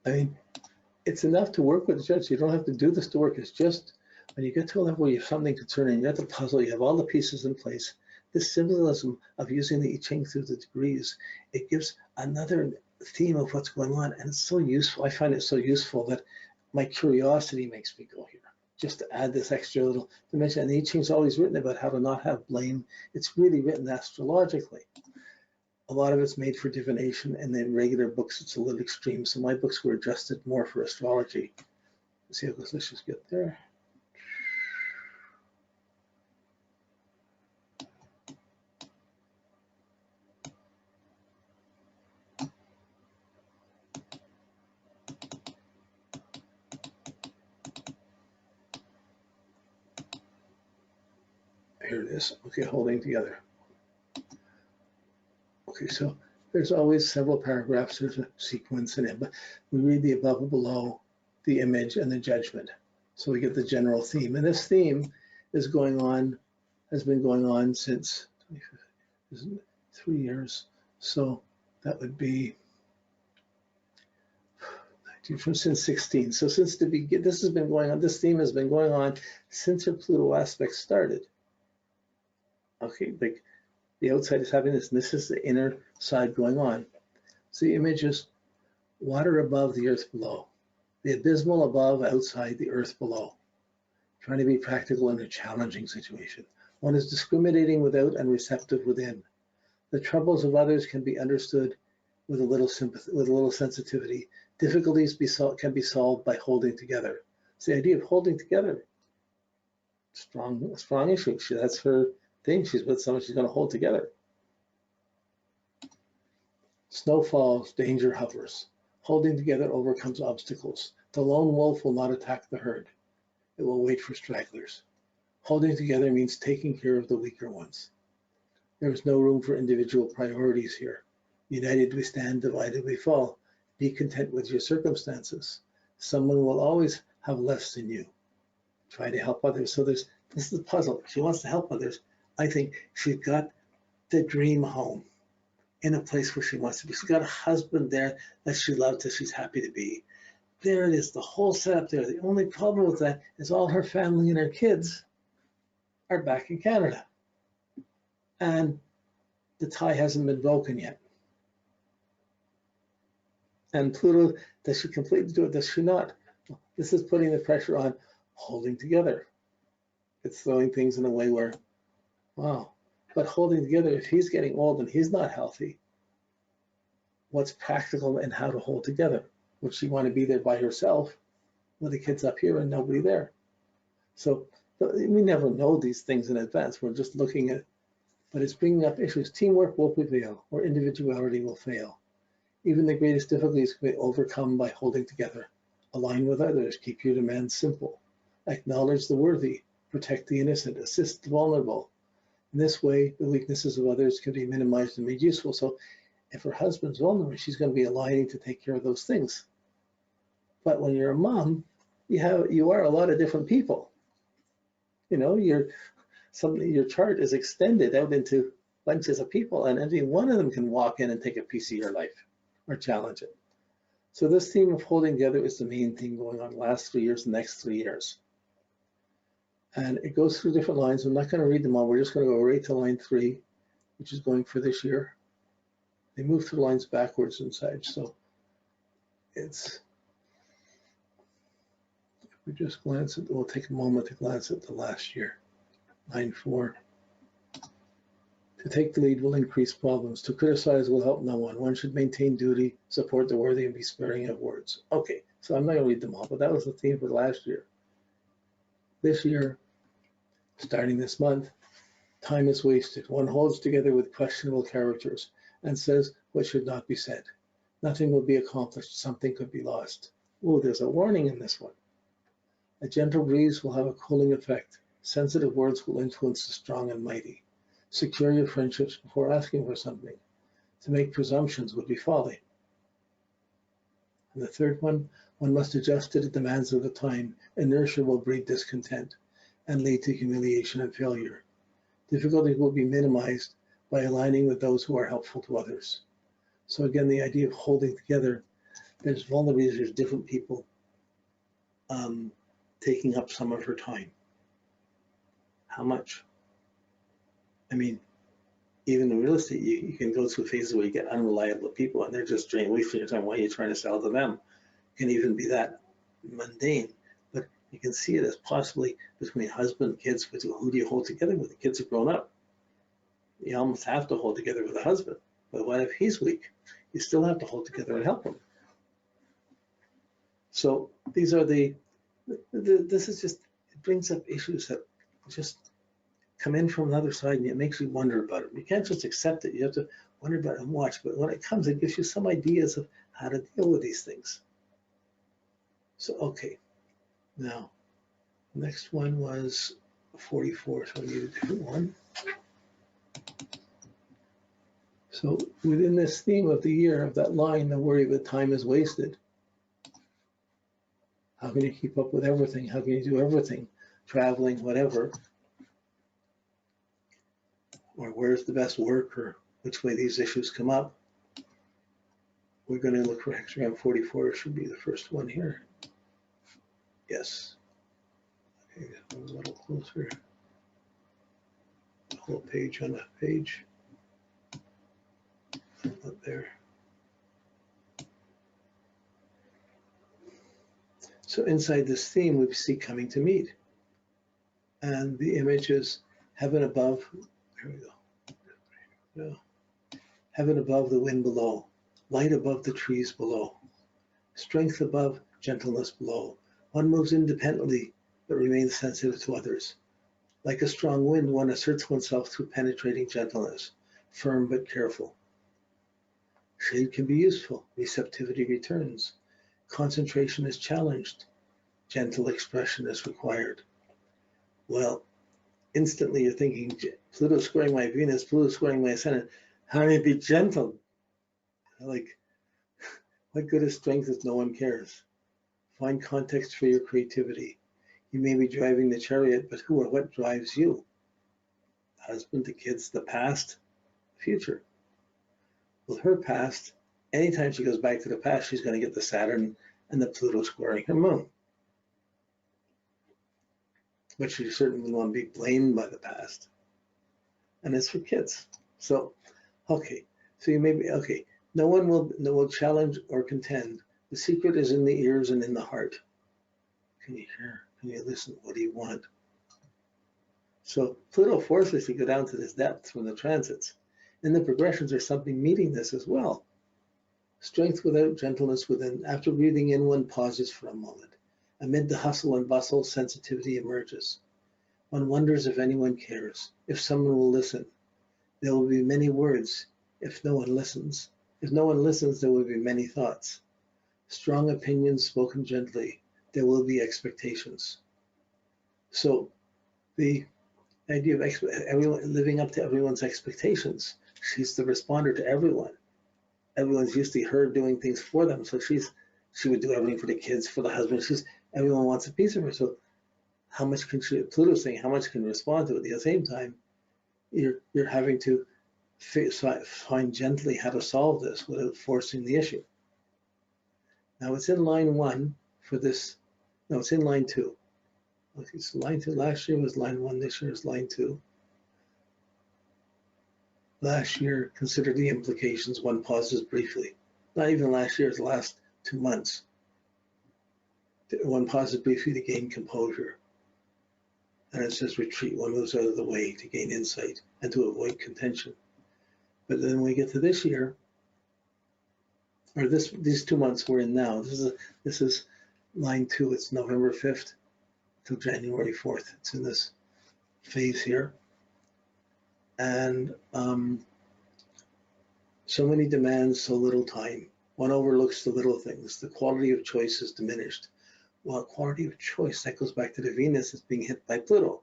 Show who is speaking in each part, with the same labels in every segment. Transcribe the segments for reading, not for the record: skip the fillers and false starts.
Speaker 1: I mean, it's enough to work with the judge. You don't have to do this to work. It's just when you get to a level where you have something concerning, you have the puzzle, you have all the pieces in place. This symbolism of using the I Ching through the degrees, it gives another theme of what's going on, and it's so useful. I find it so useful that my curiosity makes me go here, just to add this extra little dimension. And the I Ching's always written about how to not have blame. It's really written astrologically. A lot of it's made for divination, and in regular books it's a little extreme. So my books were adjusted more for astrology. Let's see how this, let's just get there. Here it is. Okay, holding together. Okay, so there's always several paragraphs. There's a sequence in it, but we read the above and below, the image, and the judgment. So we get the general theme. And this theme is going on, has been going on since 3 years. So that would be since 16. So since the beginning, this has been going on. This theme has been going on since her Pluto aspect started. Okay, like the outside is having this, and this is the inner side going on. So the image is water above, the earth below. The abysmal above, outside, the earth below. Trying to be practical in a challenging situation. One is discriminating without and receptive within. The troubles of others can be understood with a little sympathy, with a little sensitivity. Difficulties can be solved by holding together. It's the idea of holding together. Strong issue. That's her thing. She's with someone she's going to hold together. Snow falls, danger hovers. Holding together overcomes obstacles. The lone wolf will not attack the herd. It will wait for stragglers. Holding together means taking care of the weaker ones. There is no room for individual priorities here. United we stand, divided we fall. Be content with your circumstances. Someone will always have less than you. Try to help others. So this is the puzzle. She wants to help others. I think she's got the dream home in a place where she wants to be. She's got a husband there that she loves, that she's happy to be. There it is, the whole setup there. The only problem with that is all her family and her kids are back in Canada. And the tie hasn't been broken yet. And Pluto, does she completely do it? Does she not? This is putting the pressure on holding together. It's throwing things in a way where, wow. But holding together, if he's getting old and he's not healthy, what's practical and how to hold together? Would she want to be there by herself with the kids up here and nobody there? So we never know these things in advance. We're just looking at, but it's bringing up issues. Teamwork will prevail, or individuality will fail. Even the greatest difficulties can be overcome by holding together. Align with others, keep your demands simple. Acknowledge the worthy, protect the innocent, assist the vulnerable. In this way, the weaknesses of others can be minimized and made useful. So if her husband's vulnerable, she's going to be aligning to take care of those things. But when you're a mom, you are a lot of different people. You know, your chart is extended out into bunches of people, and any one of them can walk in and take a piece of your life or challenge it. So this theme of holding together is the main theme going on the last 3 years, the next 3 years. And it goes through different lines. I'm not going to read them all. We're just going to go right to line 3, which is going for this year. They move through lines backwards and such. So it's, if we just glance at, we'll take a moment to glance at the last year. Line 4. To take the lead will increase problems. To criticize will help no one. One should maintain duty, support the worthy, and be sparing of words. Okay, so I'm not going to read them all, but that was the theme for last year. This year, starting this month, time is wasted. One holds together with questionable characters and says what should not be said. Nothing will be accomplished. Something could be lost. Oh, there's a warning in this one. A gentle breeze will have a cooling effect. Sensitive words will influence the strong and mighty. Secure your friendships before asking for something. To make presumptions would be folly. And the third one must adjust to the demands of the time. Inertia will breed discontent and lead to humiliation and failure. Difficulties will be minimized by aligning with those who are helpful to others. So again, the idea of holding together, there's vulnerabilities, there's different people taking up some of her time. How much? I mean, even in real estate, you can go through phases where you get unreliable people and they're just wasting your time. Why are you trying to sell to them? It can even be that mundane, but you can see it as possibly between husband and kids. Who do you hold together with? The kids have grown up. You almost have to hold together with a husband. But what if he's weak? You still have to hold together and help him. So these are this is just, it brings up issues that just come in from another side, and it makes you wonder about it. You can't just accept it. You have to wonder about it and watch. But when it comes, it gives you some ideas of how to deal with these things. So, okay. Now, next one was 44, so I need a different one. So within this theme of the year, of that line, the worry that time is wasted. How can you keep up with everything? How can you do everything? Traveling, whatever. Or where's the best work, or which way these issues come up. We're going to look for hexagram 44. It should be the first one here. Yes. Okay, a little closer. The whole page on a page. Up there. So inside this theme, we see coming to meet. And the image is heaven above. There we go. No. Heaven above, the wind below. Light above, the trees below. Strength above, gentleness below. One moves independently, but remains sensitive to others. Like a strong wind, one asserts oneself through penetrating gentleness, firm but careful. Shade can be useful. Receptivity returns. Concentration is challenged. Gentle expression is required. Well, instantly you're thinking, Pluto squaring my Venus, Pluto squaring my Ascendant. How do I be gentle? Like, what good is strength if no one cares? Find context for your creativity. You may be driving the chariot, but who or what drives you? The husband, the kids, the past, the future. With her past, anytime she goes back to the past, she's going to get the Saturn and the Pluto squaring her moon. But she certainly won't be blamed by the past. And it's for kids. So, okay. So you may be, okay. No one will challenge or contend. The secret is in the ears and in the heart. Can you hear? Can you listen? What do you want? So Pluto forces you to go down to this depth from the transits. In the progressions, there's something meeting this as well. Strength without, gentleness within. After breathing in, one pauses for a moment. Amid the hustle and bustle, sensitivity emerges. One wonders if anyone cares, if someone will listen. There will be many words if no one listens. If no one listens, there will be many thoughts. Strong opinions spoken gently. There will be expectations. So the idea of everyone living up to everyone's expectations. She's the responder to everyone. Everyone's used to her doing things for them. So she would do everything for the kids, for the husband. Everyone wants a piece of her. So how much can Pluto's saying, how much can you respond to it? At the same time, you're having to find gently how to solve this without forcing the issue. Now it's in line 1 for this. No, it's in line 2. Okay, it's line 2. Last year was line 1. This year is line 2. Last year, consider the implications. One pauses briefly. Not even last year, it's the last 2 months. One pauses briefly to gain composure. And it says retreat. One moves out of the way to gain insight and to avoid contention. But then when we get to this year, or these 2 months we're in now, this is line 2. It's November 5th to January 4th. It's in this phase here. And so many demands, so little time. One overlooks the little things. The quality of choice is diminished. Well, quality of choice, that goes back to the Venus that's being hit by Pluto.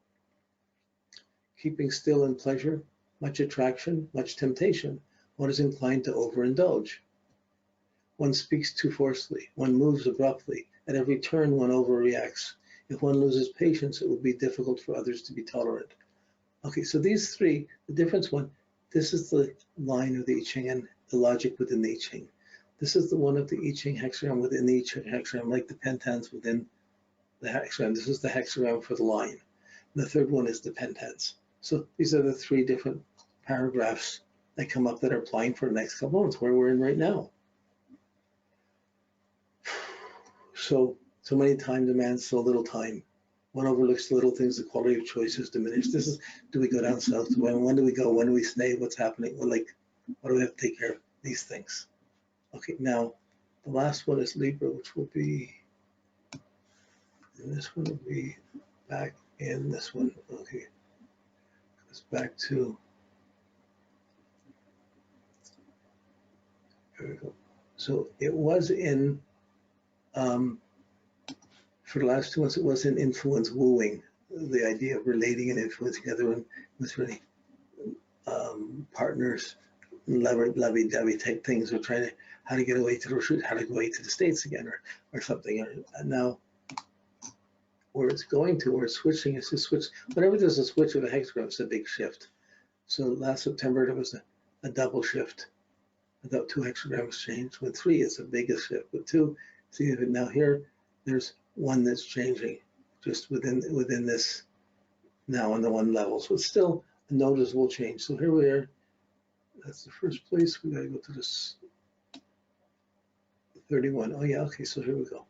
Speaker 1: Keeping still in pleasure, much attraction, much temptation. One is inclined to overindulge. One speaks too forcefully. One moves abruptly. At every turn, one overreacts. If one loses patience, it will be difficult for others to be tolerant. Okay, so these three, the difference one, this is the line of the I Ching and the logic within the I Ching. This is the one of the I Ching hexagram within the I Ching hexagram, like the pentens within the hexagram. This is the hexagram for the line. And the third one is the pentens. So these are the 3 different paragraphs that come up that are applying for the next couple of months, where we're in right now. So many time demands, so little time. One overlooks the little things, the quality of choice is diminished. This is, do we go down south? When do we go? When do we stay? What's happening? Well, like, what do we have to take care of? These things. Okay, now the last one is Libra, which will be, and this one will be back in this one. Okay, goes back to, here we go. So it was in, for the last 2 months, it was in influence wooing, the idea of relating and influencing other and with really partners, lovey-dovey type things. We're trying to, how to get away to the retreat, how to go away to the States again, or something. And now, where it's going to, where it's switching, is to switch. Whenever there's a switch of a hexagram, it's a big shift. So last September, there was a double shift. About 2 hexagrams changed. With 3, it's the biggest shift. With 2, see, now here, there's one that's changing just within this now on the 1 level. So it's still a noticeable change. So here we are. That's the first place. We got to go to this 31. Oh yeah, okay, so here we go.